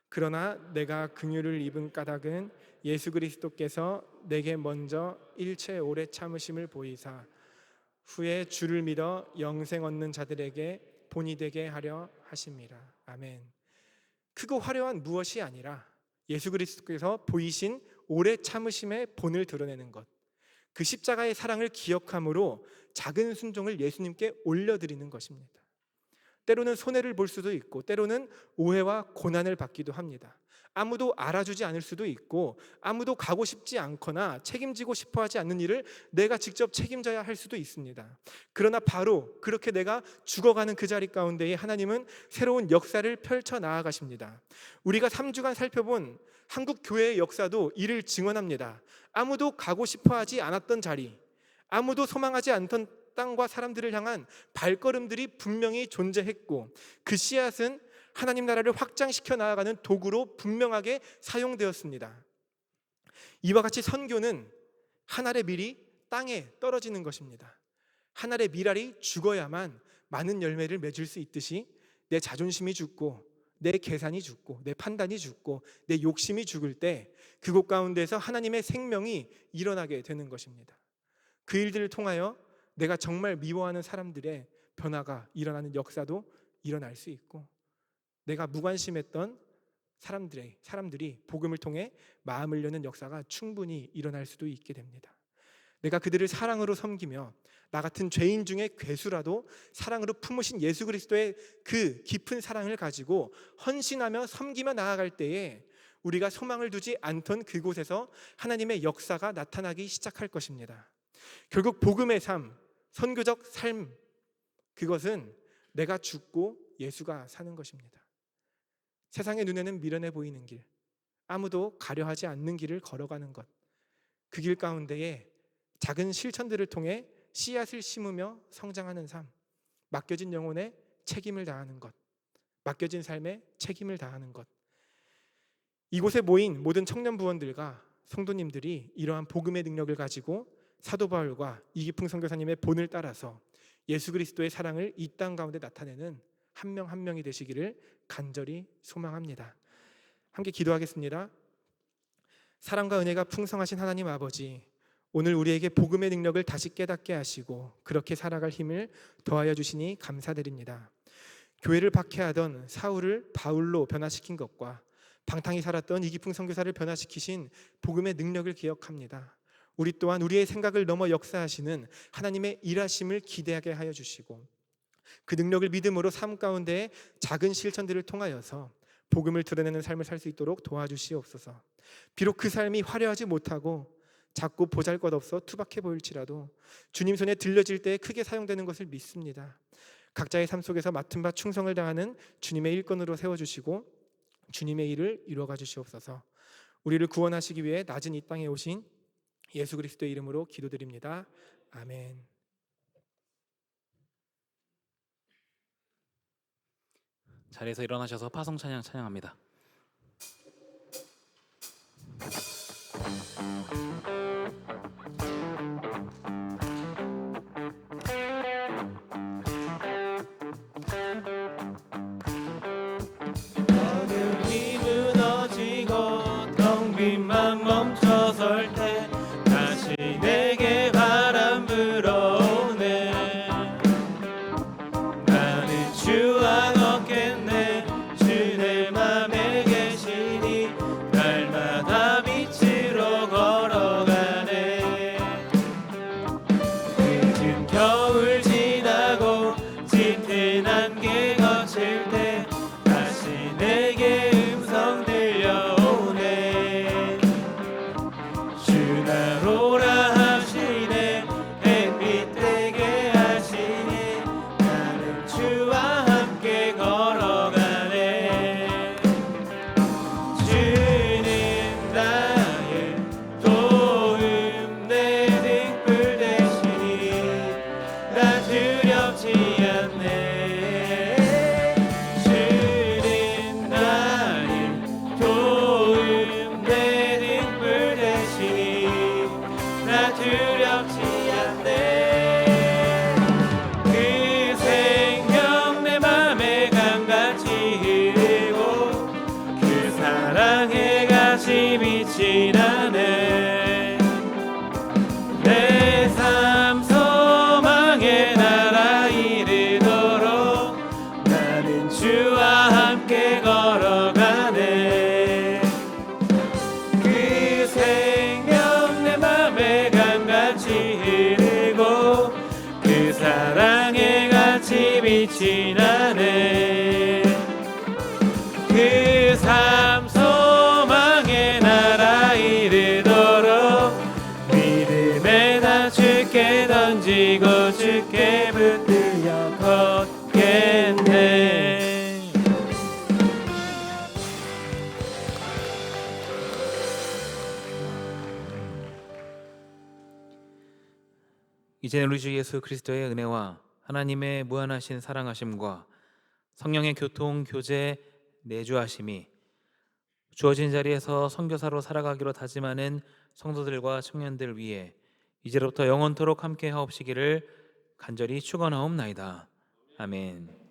그러나 내가 긍휼을 입은 까닭은 예수 그리스도께서 내게 먼저 일체 오래 참으심을 보이사 후에 주를 믿어 영생 얻는 자들에게 본이 되게 하려 하심이라. 아멘. 크고 화려한 무엇이 아니라 예수 그리스도께서 보이신 오래 참으심의 본을 드러내는 것, 그 십자가의 사랑을 기억함으로 작은 순종을 예수님께 올려드리는 것입니다. 때로는 손해를 볼 수도 있고 때로는 오해와 고난을 받기도 합니다. 아무도 알아주지 않을 수도 있고 아무도 가고 싶지 않거나 책임지고 싶어하지 않는 일을 내가 직접 책임져야 할 수도 있습니다. 그러나 바로 그렇게 내가 죽어가는 그 자리 가운데에 하나님은 새로운 역사를 펼쳐 나아가십니다. 우리가 3주간 살펴본 한국 교회의 역사도 이를 증언합니다. 아무도 가고 싶어하지 않았던 자리, 아무도 소망하지 않던 땅과 사람들을 향한 발걸음들이 분명히 존재했고 그 씨앗은 하나님 나라를 확장시켜 나아가는 도구로 분명하게 사용되었습니다. 이와 같이 선교는 한 알의 밀이 땅에 떨어지는 것입니다. 한 알의 밀알이 죽어야만 많은 열매를 맺을 수 있듯이 내 자존심이 죽고 내 계산이 죽고 내 판단이 죽고 내 욕심이 죽을 때 그곳 가운데서 하나님의 생명이 일어나게 되는 것입니다. 그 일들을 통하여 내가 정말 미워하는 사람들의 변화가 일어나는 역사도 일어날 수 있고 내가 무관심했던 사람들이 복음을 통해 마음을 여는 역사가 충분히 일어날 수도 있게 됩니다. 내가 그들을 사랑으로 섬기며 나 같은 죄인 중에 괴수라도 사랑으로 품으신 예수 그리스도의 그 깊은 사랑을 가지고 헌신하며 섬기며 나아갈 때에 우리가 소망을 두지 않던 그곳에서 하나님의 역사가 나타나기 시작할 것입니다. 결국 복음의 삶, 선교적 삶, 그것은 내가 죽고 예수가 사는 것입니다. 세상의 눈에는 미련해 보이는 길, 아무도 가려하지 않는 길을 걸어가는 것, 그 길 가운데에 작은 실천들을 통해 씨앗을 심으며 성장하는 삶, 맡겨진 영혼에 책임을 다하는 것, 맡겨진 삶에 책임을 다하는 것. 이곳에 모인 모든 청년 부원들과 성도님들이 이러한 복음의 능력을 가지고 사도 바울과 이기풍 선교사님의 본을 따라서 예수 그리스도의 사랑을 이 땅 가운데 나타내는 한 명 한 명이 되시기를 간절히 소망합니다. 함께 기도하겠습니다. 사랑과 은혜가 풍성하신 하나님 아버지, 오늘 우리에게 복음의 능력을 다시 깨닫게 하시고 그렇게 살아갈 힘을 더하여 주시니 감사드립니다. 교회를 박해하던 사울을 바울로 변화시킨 것과 방탕히 살았던 이기풍 선교사를 변화시키신 복음의 능력을 기억합니다. 우리 또한 우리의 생각을 넘어 역사하시는 하나님의 일하심을 기대하게 하여 주시고 그 능력을 믿음으로 삶 가운데 작은 실천들을 통하여서 복음을 드러내는 삶을 살 수 있도록 도와주시옵소서. 비록 그 삶이 화려하지 못하고 작고 보잘것없어 투박해 보일지라도 주님 손에 들려질 때 크게 사용되는 것을 믿습니다. 각자의 삶 속에서 맡은 바 충성을 다하는 주님의 일꾼으로 세워주시고 주님의 일을 이루어가 주시옵소서. 우리를 구원하시기 위해 낮은 이 땅에 오신 예수 그리스도의 이름으로 기도드립니다. 아멘. 자리에서 일어나셔서 파송 찬양 찬양합니다. 어둠이 무너지고 텅 빈 맘 멈춰설 때 다시 내게 바람 불어오네. 나는 주와 걷겠네. 주 내 맘에 계시니 날마다 빛으로 걸어가네. 늦은 겨울 지나고 짙은 안개 거칠 때 다시 내게 음성 들려오네. 주 나로라 하시네. 햇빛 되게 하시니 나는 주와 함께 걸어가네. 주는 나의 도움 내 등불 되시니 나 두렵지 않네. 주는 나의 도움 내 등불 되시니 나 두렵지 않네. 그 생명 내 맘에 강같이 흐르고 그 사랑의 가시 빛이 나네. 내 삶 소망의 나라 이르도록 나는 주와 함께 걸어가네. 그 생명 내 맘에 강같이 흐르고 그 사랑의 가시 빛이 나네. 이제는 우리 주 예수 그리스도의 은혜와 하나님의 무한하신 사랑하심과 성령의 교통, 교제, 내주하심이 주어진 자리에서 선교사로 살아가기로 다짐하는 성도들과 청년들 위해 이제로부터 영원토록 함께 하옵시기를 간절히 축원하옵나이다. 아멘.